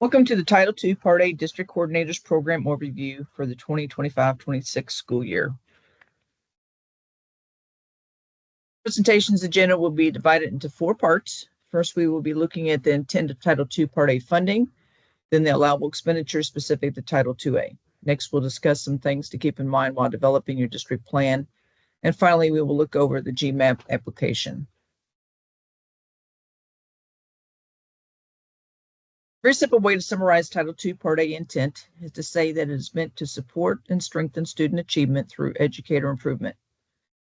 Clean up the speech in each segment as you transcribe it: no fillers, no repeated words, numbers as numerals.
Welcome to the Title II Part A District Coordinators Program Overview for the 2025-26 school year. Presentation's agenda will be divided into 4 parts. First, we will be looking at the intent of Title II Part A funding, then the allowable expenditures specific to Title IIA. Next, we'll discuss some things to keep in mind while developing your district plan. And finally, we will look over the GMAP application. A very simple way to summarize Title II Part A intent is to say that it is meant to support and strengthen student achievement through educator improvement.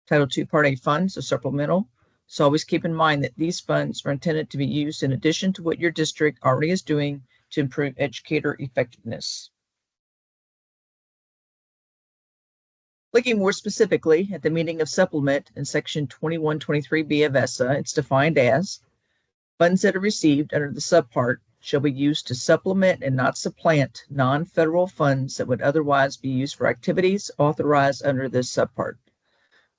Title II Part A funds are supplemental, so always keep in mind that these funds are intended to be used in addition to what your district already is doing to improve educator effectiveness. Looking more specifically at the meaning of supplement in Section 2123B of ESSA, it's defined as funds that are received under the subpart shall be used to supplement and not supplant non-federal funds that would otherwise be used for activities authorized under this subpart.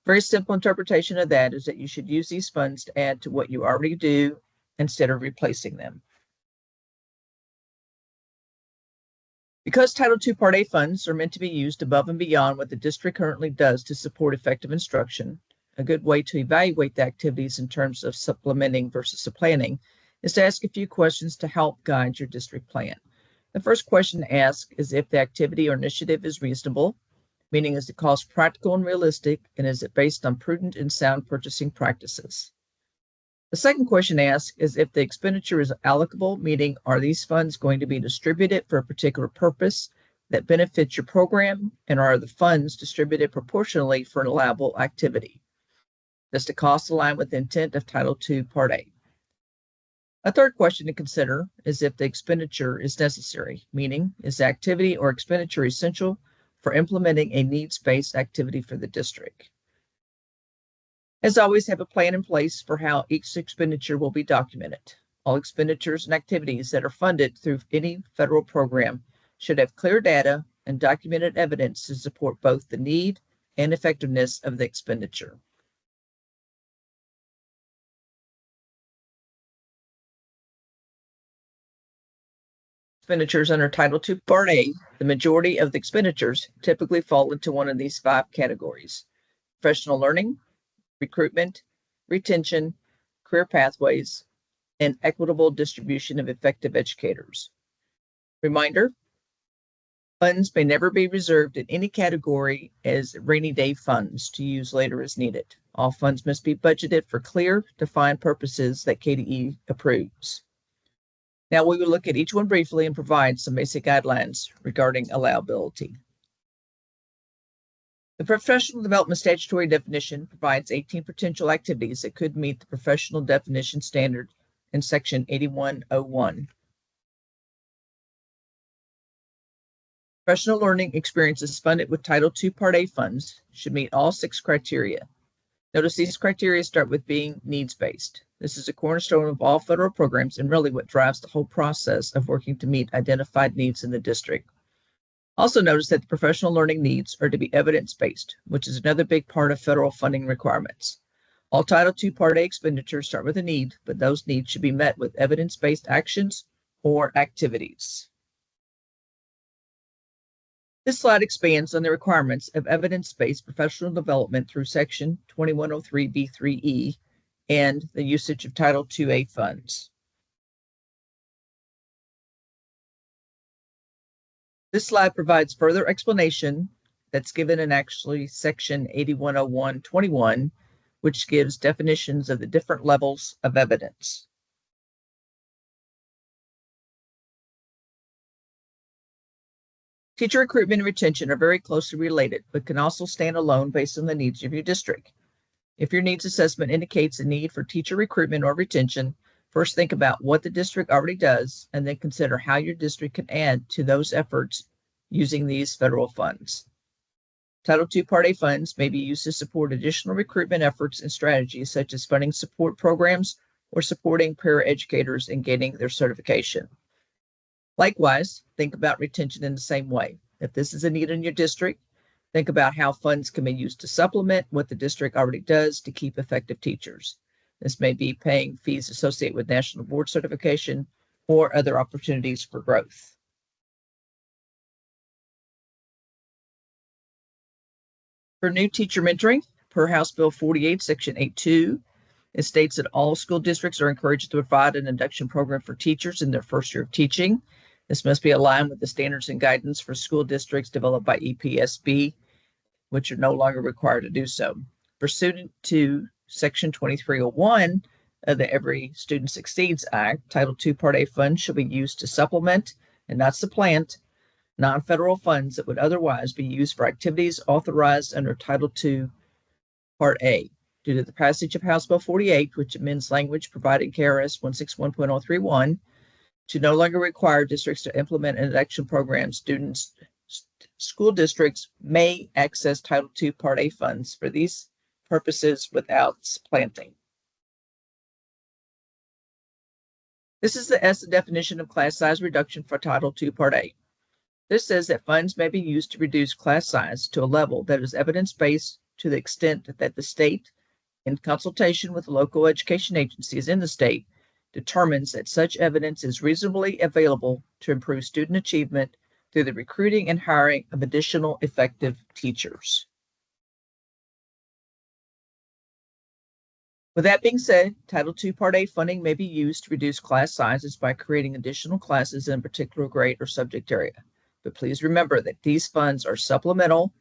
Very simple interpretation of that is that you should use these funds to add to what you already do instead of replacing them. Because Title II Part A funds are meant to be used above and beyond what the district currently does to support effective instruction, a good way to evaluate the activities in terms of supplementing versus supplanting is to ask a few questions to help guide your district plan. The first question to ask is if the activity or initiative is reasonable, meaning is the cost practical and realistic, and is it based on prudent and sound purchasing practices? The second question to ask is if the expenditure is allocable, meaning are these funds going to be distributed for a particular purpose that benefits your program, and are the funds distributed proportionally for an allowable activity? Does the cost align with the intent of Title II Part A? A third question to consider is if the expenditure is necessary, meaning is the activity or expenditure essential for implementing a needs-based activity for the district? As always, have a plan in place for how each expenditure will be documented. All expenditures and activities that are funded through any federal program should have clear data and documented evidence to support both the need and effectiveness of the expenditure. Expenditures under Title II Part A, the majority of the expenditures typically fall into one of these 5 categories: professional learning, recruitment, retention, career pathways, and equitable distribution of effective educators. Reminder, funds may never be reserved in any category as rainy day funds to use later as needed. All funds must be budgeted for clear, defined purposes that KDE approves. Now we will look at each one briefly and provide some basic guidelines regarding allowability. The professional development statutory definition provides 18 potential activities that could meet the professional definition standard in Section 8101. Professional learning experiences funded with Title II Part A funds should meet all 6 criteria. Notice these criteria start with being needs-based. This is a cornerstone of all federal programs and really what drives the whole process of working to meet identified needs in the district. Also notice that the professional learning needs are to be evidence-based, which is another big part of federal funding requirements. All Title II Part A expenditures start with a need, but those needs should be met with evidence-based actions or activities. This slide expands on the requirements of evidence-based professional development through Section 2103B3E and the usage of Title IIA funds. This slide provides further explanation that's given in actually Section 8101.21, which gives definitions of the different levels of evidence. Teacher recruitment and retention are very closely related, but can also stand alone based on the needs of your district. If your needs assessment indicates a need for teacher recruitment or retention, first think about what the district already does, and then consider how your district can add to those efforts using these federal funds. Title II Part A funds may be used to support additional recruitment efforts and strategies, such as funding support programs or supporting paraeducators in getting their certification. Likewise, think about retention in the same way. If this is a need in your district, think about how funds can be used to supplement what the district already does to keep effective teachers. This may be paying fees associated with national board certification or other opportunities for growth. For new teacher mentoring, per House Bill 48, Section 8.2, it states that all school districts are encouraged to provide an induction program for teachers in their first year of teaching. This must be aligned with the standards and guidance for school districts developed by EPSB, which are no longer required to do so. Pursuant to Section 2301 of the Every Student Succeeds Act, Title II Part A funds shall be used to supplement and not supplant non-federal funds that would otherwise be used for activities authorized under Title II Part A. Due to the passage of House Bill 48, which amends language provided in KRS 161.031 to no longer require districts to implement an induction program, school districts may access Title II Part A funds for these purposes without supplanting. This is the ESSA definition of class size reduction for Title II Part A. This says that funds may be used to reduce class size to a level that is evidence-based to the extent that the state, in consultation with local education agencies in the state, determines that such evidence is reasonably available to improve student achievement through the recruiting and hiring of additional effective teachers. With that being said, Title II Part A funding may be used to reduce class sizes by creating additional classes in a particular grade or subject area. But please remember that these funds are supplemental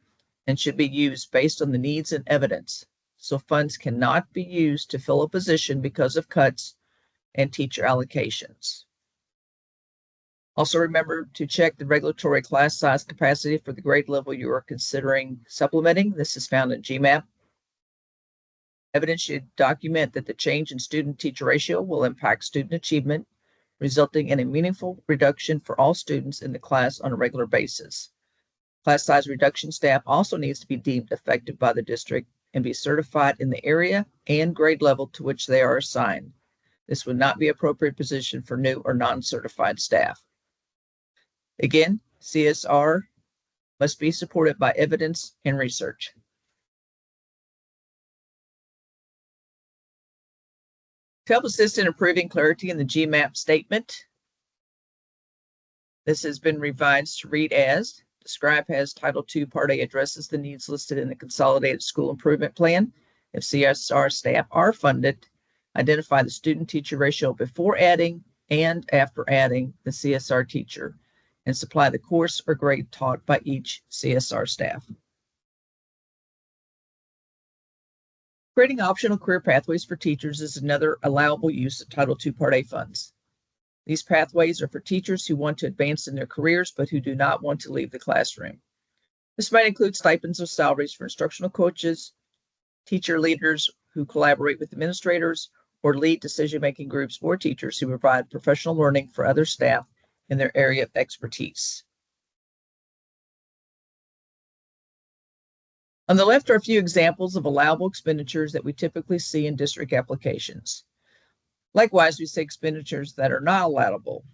and should be used based on the needs and evidence. So funds cannot be used to fill a position because of cuts and teacher allocations. Also remember to check the regulatory class size capacity for the grade level you are considering supplementing. This is found in GMAP. Evidence should document that the change in student-teacher ratio will impact student achievement, resulting in a meaningful reduction for all students in the class on a regular basis. Class size reduction staff also needs to be deemed effective by the district and be certified in the area and grade level to which they are assigned. This would not be an appropriate position for new or non-certified staff. Again, CSR must be supported by evidence and research. To help assist in improving clarity in the GMAP statement, this has been revised to read as describe as Title II Part A addresses the needs listed in the Consolidated School Improvement Plan. If CSR staff are funded, identify the student-teacher ratio before adding and after adding the CSR teacher, and supply the course or grade taught by each CSR staff. Creating optional career pathways for teachers is another allowable use of Title II Part A funds. These pathways are for teachers who want to advance in their careers but who do not want to leave the classroom. This might include stipends or salaries for instructional coaches, teacher leaders who collaborate with administrators, or lead decision-making groups or teachers who provide professional learning for other staff in their area of expertise. On the left are a few examples of allowable expenditures that we typically see in district applications. Likewise, we see expenditures that are not allowable.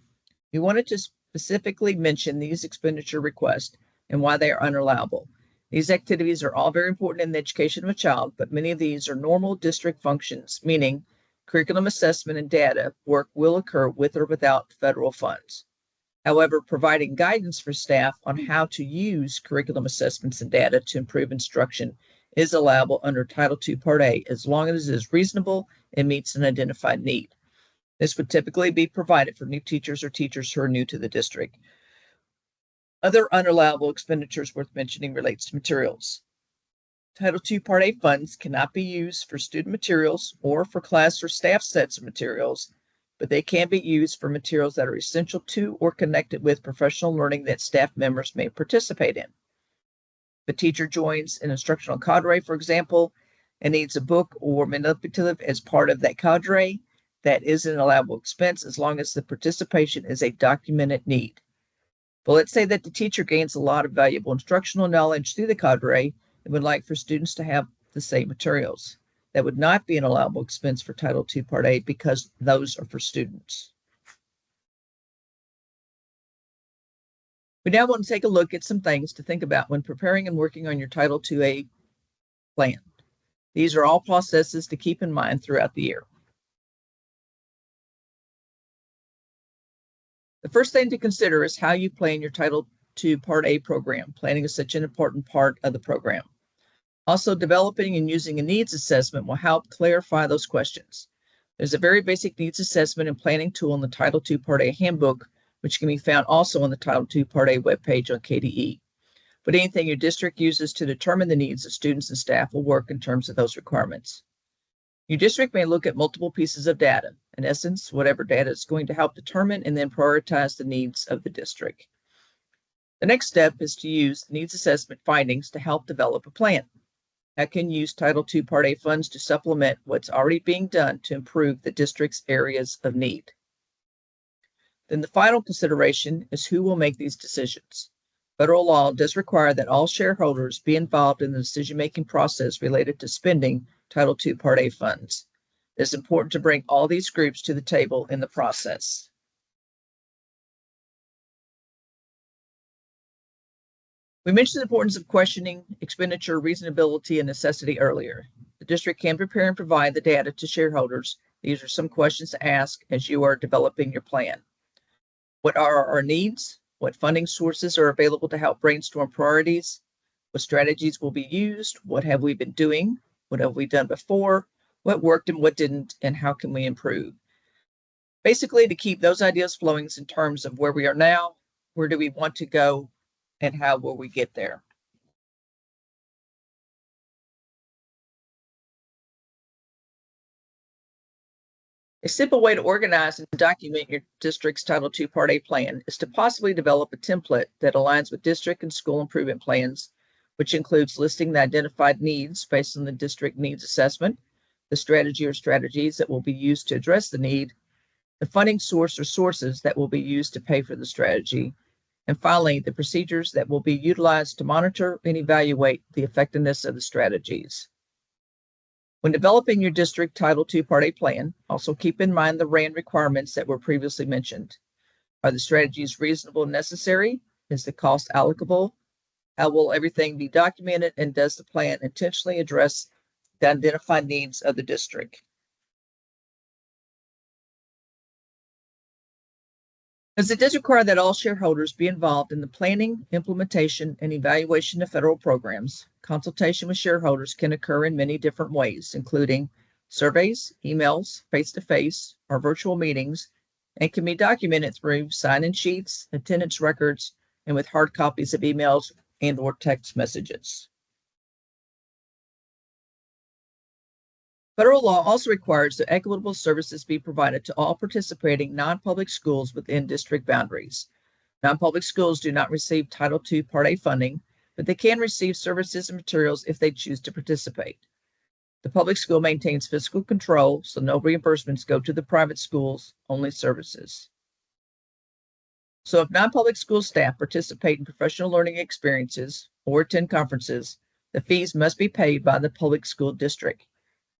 We wanted to specifically mention these expenditure requests and why they are unallowable. These activities are all very important in the education of a child, but many of these are normal district functions, meaning curriculum assessment and data work will occur with or without federal funds. However, providing guidance for staff on how to use curriculum assessments and data to improve instruction is allowable under Title II Part A as long as it is reasonable and meets an identified need. This would typically be provided for new teachers or teachers who are new to the district. Other unallowable expenditures worth mentioning relates to materials. Title II Part A funds cannot be used for student materials or for class or staff sets of materials, but they can be used for materials that are essential to or connected with professional learning that staff members may participate in. If a teacher joins an instructional cadre, for example, and needs a book or manipulative as part of that cadre, that is an allowable expense as long as the participation is a documented need. But let's say that the teacher gains a lot of valuable instructional knowledge through the cadre and would like for students to have the same materials. That would not be an allowable expense for Title II Part A because those are for students. We now want to take a look at some things to think about when preparing and working on your Title IIA plan. These are all processes to keep in mind throughout the year. The first thing to consider is how you plan your Title II Part A program. Planning is such an important part of the program. Also, developing and using a needs assessment will help clarify those questions. There's a very basic needs assessment and planning tool in the Title II Part A handbook, which can be found also on the Title II Part A webpage on KDE. But anything your district uses to determine the needs of students and staff will work in terms of those requirements. Your district may look at multiple pieces of data. In essence, whatever data is going to help determine and then prioritize the needs of the district. The next step is to use the needs assessment findings to help develop a plan. How can you use Title II Part A funds to supplement what's already being done to improve the district's areas of need? Then the final consideration is who will make these decisions. Federal law does require that all shareholders be involved in the decision-making process related to spending Title II Part A funds. It is important to bring all these groups to the table in the process. We mentioned the importance of questioning expenditure reasonability and necessity earlier. The district can prepare and provide the data to shareholders. These are some questions to ask as you are developing your plan. What are our needs? What funding sources are available to help brainstorm priorities? What strategies will be used? What have we been doing? What have we done before? What worked and what didn't? And how can we improve? Basically, to keep those ideas flowing in terms of where we are now, where do we want to go, and how will we get there? A simple way to organize and document your district's Title II Part A plan is to possibly develop a template that aligns with district and school improvement plans, which includes listing the identified needs based on the district needs assessment, the strategy or strategies that will be used to address the need, the funding source or sources that will be used to pay for the strategy, and finally, the procedures that will be utilized to monitor and evaluate the effectiveness of the strategies. When developing your district Title II Part A plan, also keep in mind the RAND requirements that were previously mentioned. Are the strategies reasonable and necessary? Is the cost allocable? How will everything be documented? And does the plan intentionally address the identified needs of the district? As it does require that all shareholders be involved in the planning, implementation, and evaluation of federal programs, consultation with shareholders can occur in many different ways, including surveys, emails, face-to-face, or virtual meetings, and can be documented through sign-in sheets, attendance records, and with hard copies of emails and/or text messages. Federal law also requires that equitable services be provided to all participating non-public schools within district boundaries. Non-public schools do not receive Title II Part A funding, but they can receive services and materials if they choose to participate. The public school maintains fiscal control, so no reimbursements go to the private schools, only services. So if non-public school staff participate in professional learning experiences or attend conferences, the fees must be paid by the public school district.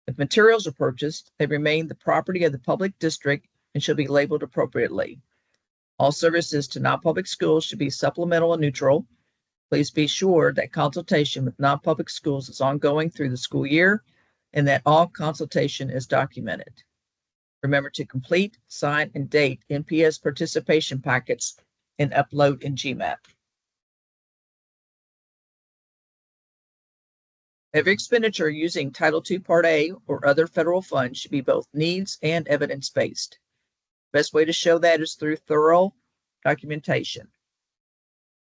If materials are purchased, they remain the property of the public district and should be labeled appropriately. All services to non-public schools should be supplemental and neutral. Please be sure that consultation with non-public schools is ongoing through the school year and that all consultation is documented. Remember to complete, sign, and date NPS participation packets and upload in GMAP. Every expenditure using Title II Part A or other federal funds should be both needs and evidence-based. Best way to show that is through thorough documentation.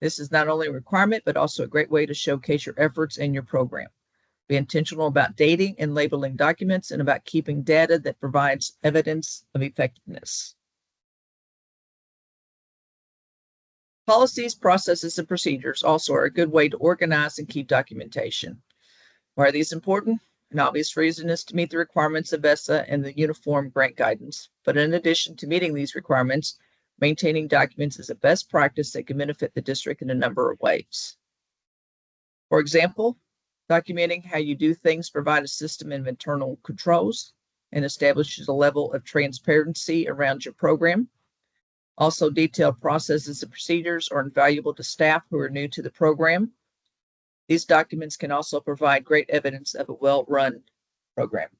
This is not only a requirement, but also a great way to showcase your efforts and your program. Be intentional about dating and labeling documents and about keeping data that provides evidence of effectiveness. Policies, processes, and procedures also are a good way to organize and keep documentation. Why are these important? An obvious reason is to meet the requirements of ESSA and the Uniform Grant Guidance. But in addition to meeting these requirements, maintaining documents is a best practice that can benefit the district in a number of ways. For example, documenting how you do things provides a system of internal controls and establishes a level of transparency around your program. Also, detailed processes and procedures are invaluable to staff who are new to the program. These documents can also provide great evidence of a well-run program.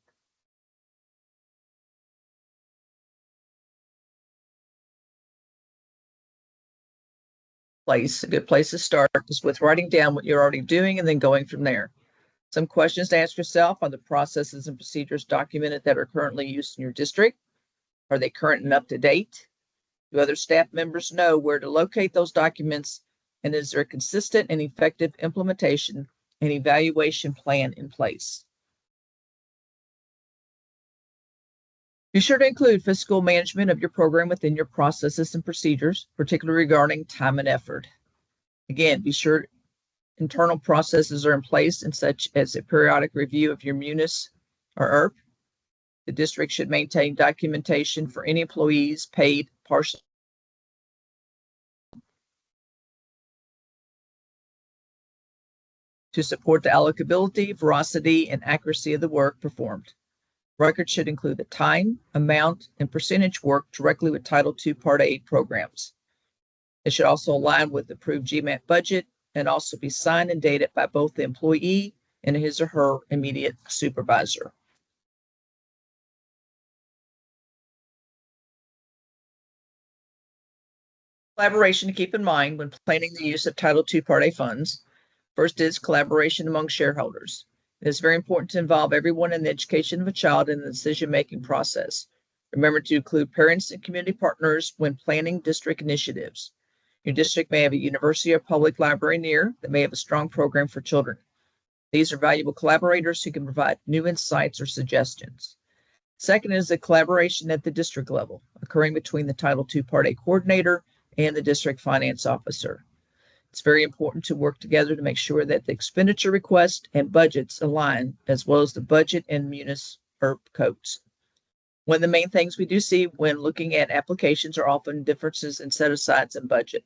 A good place to start is with writing down what you're already doing and then going from there. Some questions to ask yourself: are the processes and procedures documented that are currently used in your district? Are they current and up to date? Do other staff members know where to locate those documents? And is there a consistent and effective implementation and evaluation plan in place? Be sure to include fiscal management of your program within your processes and procedures, particularly regarding time and effort. Again, be sure internal processes are in place, and such as a periodic review of your munis or ERP. The district should maintain documentation for any employees paid partially to support the allocability, veracity, and accuracy of the work performed. Records should include the time, amount, and percentage worked directly with Title II Part A programs. It should also align with the approved GMAP budget and also be signed and dated by both the employee and his or her immediate supervisor. Collaboration to keep in mind when planning the use of Title II Part A funds. First is collaboration among shareholders. It is very important to involve everyone in the education of a child in the decision-making process. Remember to include parents and community partners when planning district initiatives. Your district may have a university or public library near that may have a strong program for children. These are valuable collaborators who can provide new insights or suggestions. Second is the collaboration at the district level, occurring between the Title II Part A coordinator and the district finance officer. It's very important to work together to make sure that the expenditure requests and budgets align, as well as the budget and munis ERP codes. One of the main things we do see when looking at applications are often differences in set-asides and budget.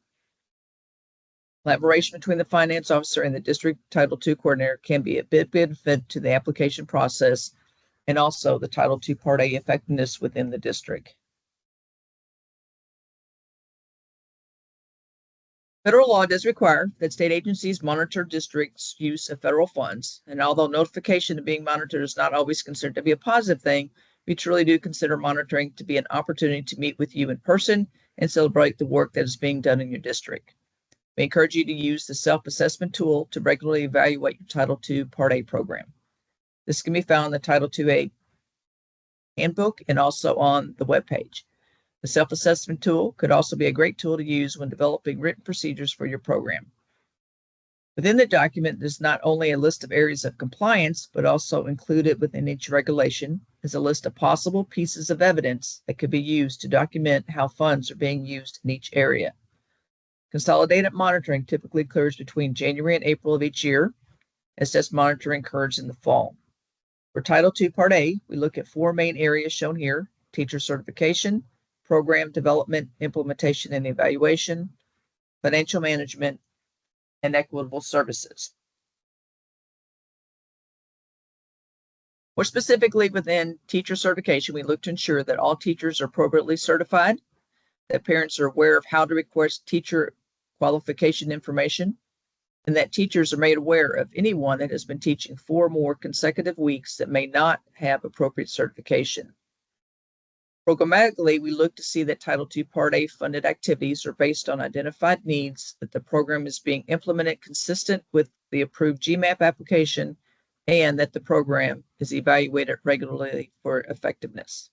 Collaboration between the finance officer and the district Title II coordinator can be a big benefit to the application process and also the Title II Part A effectiveness within the district. Federal law does require that state agencies monitor districts' use of federal funds, and although notification of being monitored is not always considered to be a positive thing, we truly do consider monitoring to be an opportunity to meet with you in person and celebrate the work that is being done in your district. We encourage you to use the self-assessment tool to regularly evaluate your Title II Part A program. This can be found in the Title II-A handbook and also on the webpage. The self-assessment tool could also be a great tool to use when developing written procedures for your program. Within the document, there's not only a list of areas of compliance, but also included within each regulation is a list of possible pieces of evidence that could be used to document how funds are being used in each area. Consolidated monitoring typically occurs between January and April of each year, as does monitoring occurs in the fall. For Title II Part A, we look at four main areas shown here: teacher certification, program development, implementation and evaluation, financial management, and equitable services. More specifically, within teacher certification, we look to ensure that all teachers are appropriately certified, that parents are aware of how to request teacher qualification information, and that teachers are made aware of anyone that has been teaching 4 more consecutive weeks that may not have appropriate certification. Programmatically, we look to see that Title II Part A funded activities are based on identified needs, that the program is being implemented consistent with the approved GMAP application, and that the program is evaluated regularly for effectiveness.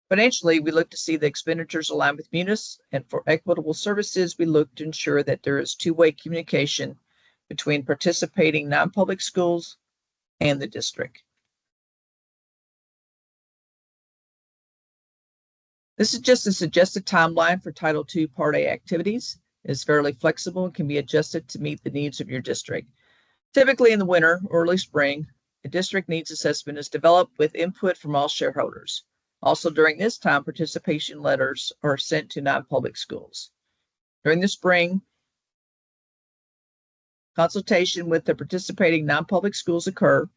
Financially, we look to see the expenditures align with munis, and for equitable services, we look to ensure that there is two-way communication between participating non-public schools and the district. This is just a suggested timeline for Title II Part A activities. It is fairly flexible and can be adjusted to meet the needs of your district. Typically in the winter or early spring, a district needs assessment is developed with input from all shareholders. Also during this time, participation letters are sent to non-public schools. During the spring, consultation with the participating non-public schools occur.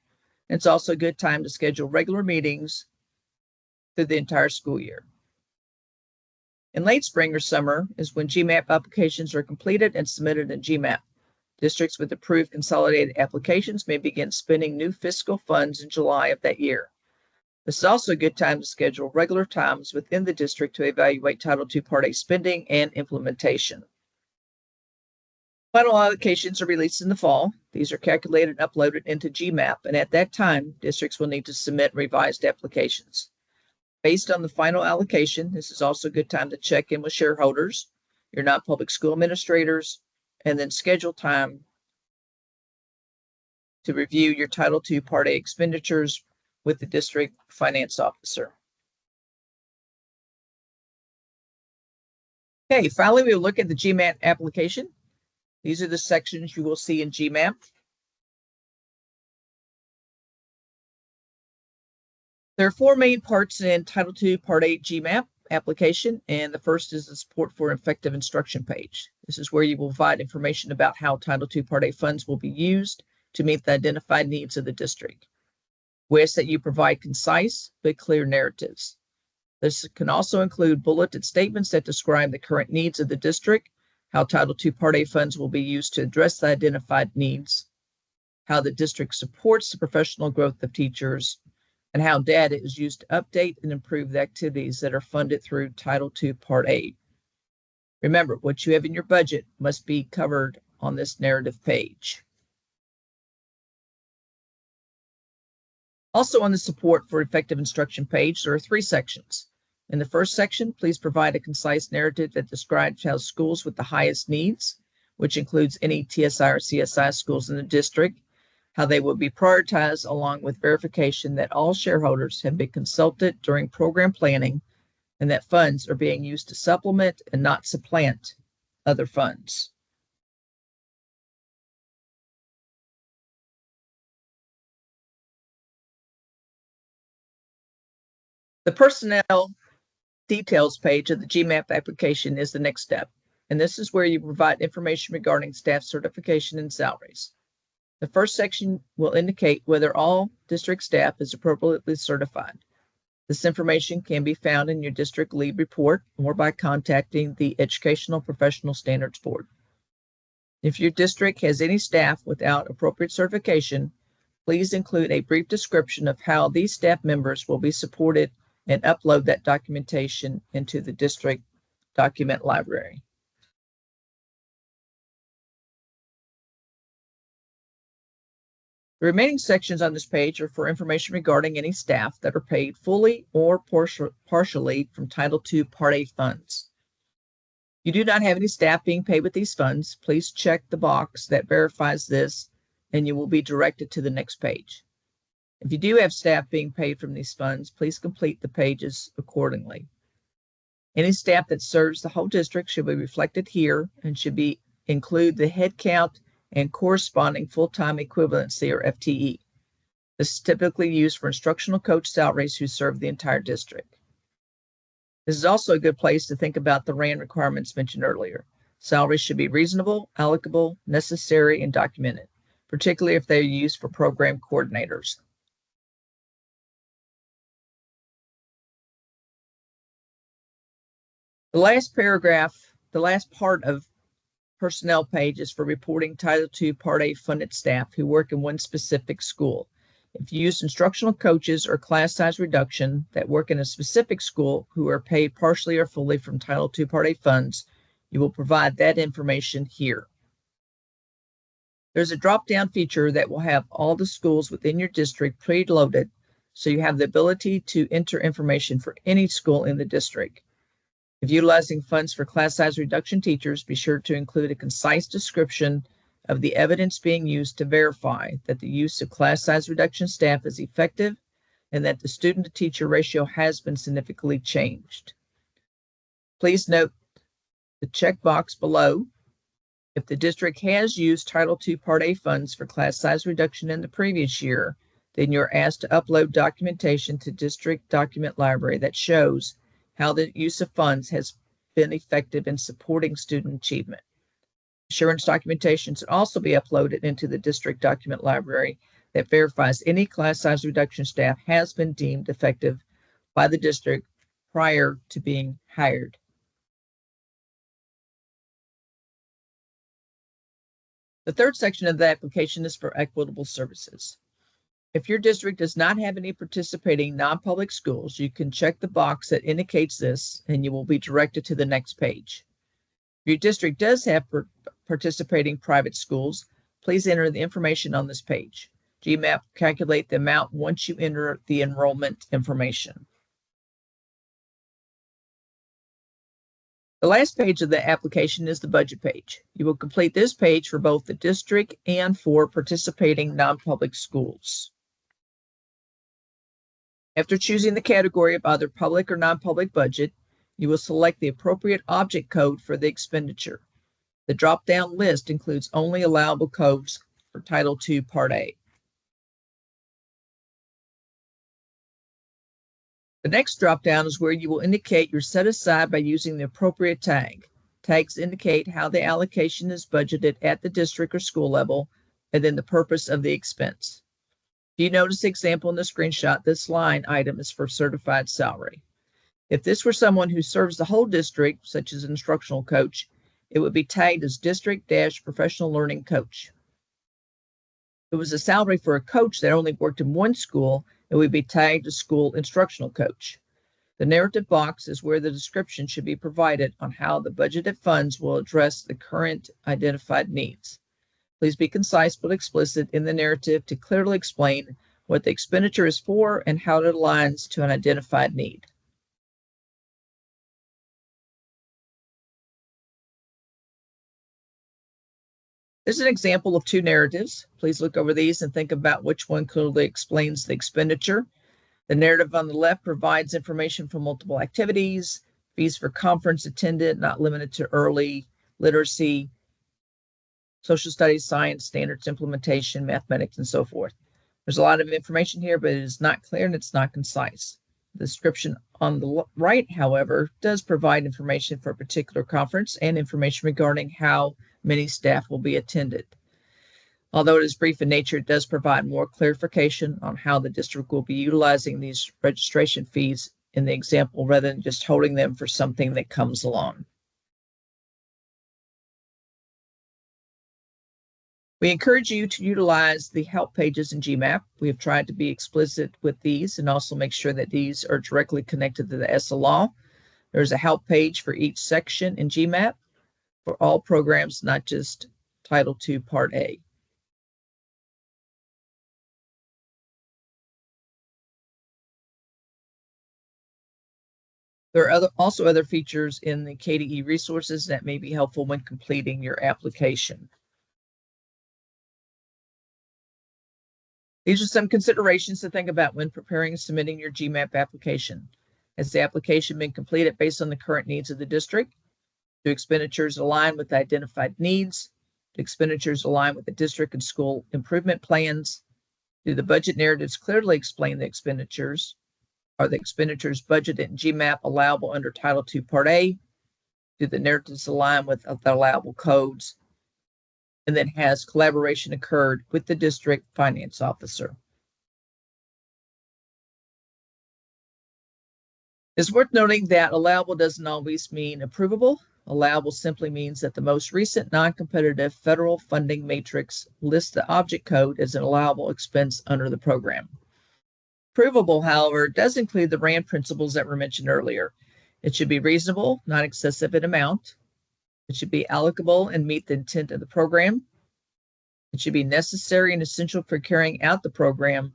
It's also a good time to schedule regular meetings through the entire school year. In late spring or summer is when GMAP applications are completed and submitted in GMAP. Districts with approved consolidated applications may begin spending new fiscal funds in July of that year. This is also a good time to schedule regular times within the district to evaluate Title II Part A spending and implementation. Final allocations are released in the fall. These are calculated and uploaded into GMAP, and at that time, districts will need to submit revised applications. Based on the final allocation, this is also a good time to check in with shareholders, your non-public school administrators, and then schedule time to review your Title II Part A expenditures with the district finance officer. Okay, finally, we'll look at the GMAP application. These are the sections you will see in GMAP. There are four main parts in Title II Part 8 GMAP application, and the first is the support for effective instruction page. This is where you will provide information about how Title II Part 8 funds will be used to meet the identified needs of the district. We ask that you provide concise but clear narratives. This can also include bulleted statements that describe the current needs of the district, how Title II Part A funds will be used to address the identified needs, how the district supports the professional growth of teachers, and how data is used to update and improve the activities that are funded through Title II Part A. Remember, what you have in your budget must be covered on this narrative page. Also on the support for effective instruction page, there are three sections. In the first section, please provide a concise narrative that describes how schools with the highest needs, which includes any TSI or CSI schools in the district, how they will be prioritized, along with verification that all shareholders have been consulted during program planning and that funds are being used to supplement and not supplant other funds. The personnel details page of the GMAP application is the next step, and this is where you provide information regarding staff certification and salaries. The first section will indicate whether all district staff is appropriately certified. This information can be found in your district lead report or by contacting the Educational Professional Standards Board. If your district has any staff without appropriate certification, please include a brief description of how these staff members will be supported and upload that documentation into the district document library. The remaining sections on this page are for information regarding any staff that are paid fully or partially from Title II Part A funds. If you do not have any staff being paid with these funds, please check the box that verifies this and you will be directed to the next page. If you do have staff being paid from these funds, please complete the pages accordingly. Any staff that serves the whole district should be reflected here and should include the head count and corresponding full-time equivalency, or FTE. This is typically used for instructional coach salaries who serve the entire district. This is also a good place to think about the RAND requirements mentioned earlier. Salaries should be reasonable, allocable, necessary, and documented, particularly if they are used for program coordinators. The last paragraph, the last part of personnel page is for reporting Title II Part A funded staff who work in one specific school. If you use instructional coaches or class size reduction that work in a specific school who are paid partially or fully from Title II Part A funds, you will provide that information here. There's a drop-down feature that will have all the schools within your district preloaded, so you have the ability to enter information for any school in the district. If utilizing funds for class size reduction teachers, be sure to include a concise description of the evidence being used to verify that the use of class size reduction staff is effective and that the student to teacher ratio has been significantly changed. Please note the checkbox below. If the district has used Title II Part A funds for class size reduction in the previous year, then you're asked to upload documentation to district document library that shows how the use of funds has been effective in supporting student achievement. Assurance documentation should also be uploaded into the district document library that verifies any class size reduction staff has been deemed effective by the district prior to being hired. The third section of the application is for equitable services. If your district does not have any participating non-public schools, you can check the box that indicates this and you will be directed to the next page. If your district does have participating private schools, please enter the information on this page. GMAP will calculate the amount once you enter the enrollment information. The last page of the application is the budget page. You will complete this page for both the district and for participating non-public schools. After choosing the category of either public or non-public budget, you will select the appropriate object code for the expenditure. The drop-down list includes only allowable codes for Title II, Part A. The next drop-down is where you will indicate your set aside by using the appropriate tag. Tags indicate how the allocation is budgeted at the district or school level, and then the purpose of the expense. If you notice the example in the screenshot, this line item is for certified salary. If this were someone who serves the whole district, such as an instructional coach, it would be tagged as district-professional learning coach. If it was a salary for a coach that only worked in one school, it would be tagged as school instructional coach. The narrative box is where the description should be provided on how the budgeted funds will address the current identified needs. Please be concise but explicit in the narrative to clearly explain what the expenditure is for and how it aligns to an identified need. This is an example of two narratives. Please look over these and think about which one clearly explains the expenditure. The narrative on the left provides information for multiple activities, fees for conference attended, not limited to early literacy, social studies, science, standards implementation, mathematics, and so forth. There's a lot of information here, but it is not clear and it's not concise. The description on the right, however, does provide information for a particular conference and information regarding how many staff will be attended. Although it is brief in nature, it does provide more clarification on how the district will be utilizing these registration fees in the example rather than just holding them for something that comes along. We encourage you to utilize the help pages in GMAP. We have tried to be explicit with these and also make sure that these are directly connected to the ESSA law. There's a help page for each section in GMAP for all programs, not just Title II, Part A. There are also other features in the KDE resources that may be helpful when completing your application. These are some considerations to think about when preparing and submitting your GMAP application. Has the application been completed based on the current needs of the district? Do expenditures align with the identified needs? Do expenditures align with the district and school improvement plans? Do the budget narratives clearly explain the expenditures? Are the expenditures budgeted in GMAP allowable under Title II, Part A? Do the narratives align with the allowable codes? And then has collaboration occurred with the district finance officer? It's worth noting that allowable doesn't always mean approvable. Allowable simply means that the most recent non-competitive federal funding matrix lists the object code as an allowable expense under the program. Approvable, however, does include the RAND principles that were mentioned earlier. It should be reasonable, not excessive in amount. It should be allocable and meet the intent of the program. It should be necessary and essential for carrying out the program.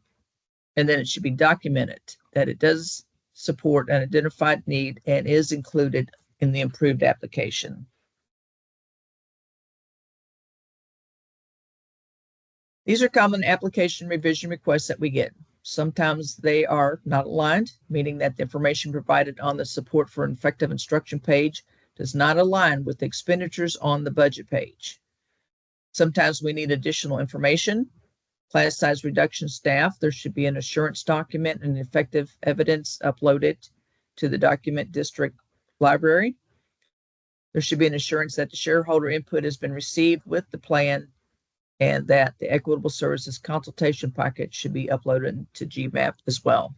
And then it should be documented that it does support an identified need and is included in the approved application. These are common application revision requests that we get. Sometimes they are not aligned, meaning that the information provided on the support for effective instruction page does not align with the expenditures on the budget page. Sometimes we need additional information. Class size reduction staff, there should be an assurance document and effective evidence uploaded to the document district library. There should be an assurance that the shareholder input has been received with the plan and that the equitable services consultation package should be uploaded to GMAP as well.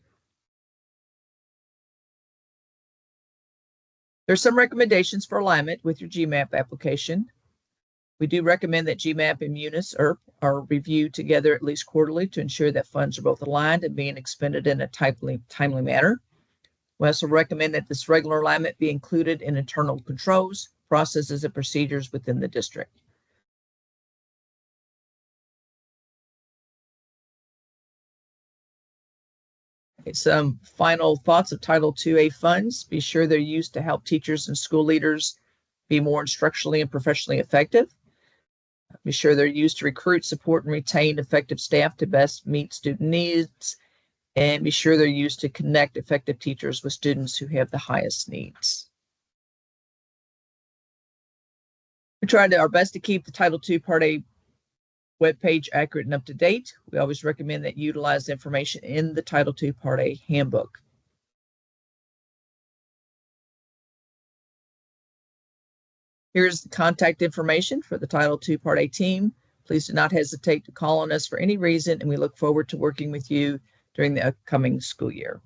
There's some recommendations for alignment with your GMAP application. We do recommend that GMAP and MUNIS are reviewed together at least quarterly to ensure that funds are both aligned and being expended in a timely manner. We also recommend that this regular alignment be included in internal controls, processes, and procedures within the district. Okay, some final thoughts of Title IIA funds. Be sure they're used to help teachers and school leaders be more instructionally and professionally effective. Be sure they're used to recruit, support, and retain effective staff to best meet student needs. And be sure they're used to connect effective teachers with students who have the highest needs. We tried our best to keep the Title II Part A webpage accurate and up to date. We always recommend that you utilize the information in the Title II Part A handbook. Here's the contact information for the Title II Part A team. Please do not hesitate to call on us for any reason, and we look forward to working with you during the upcoming school year.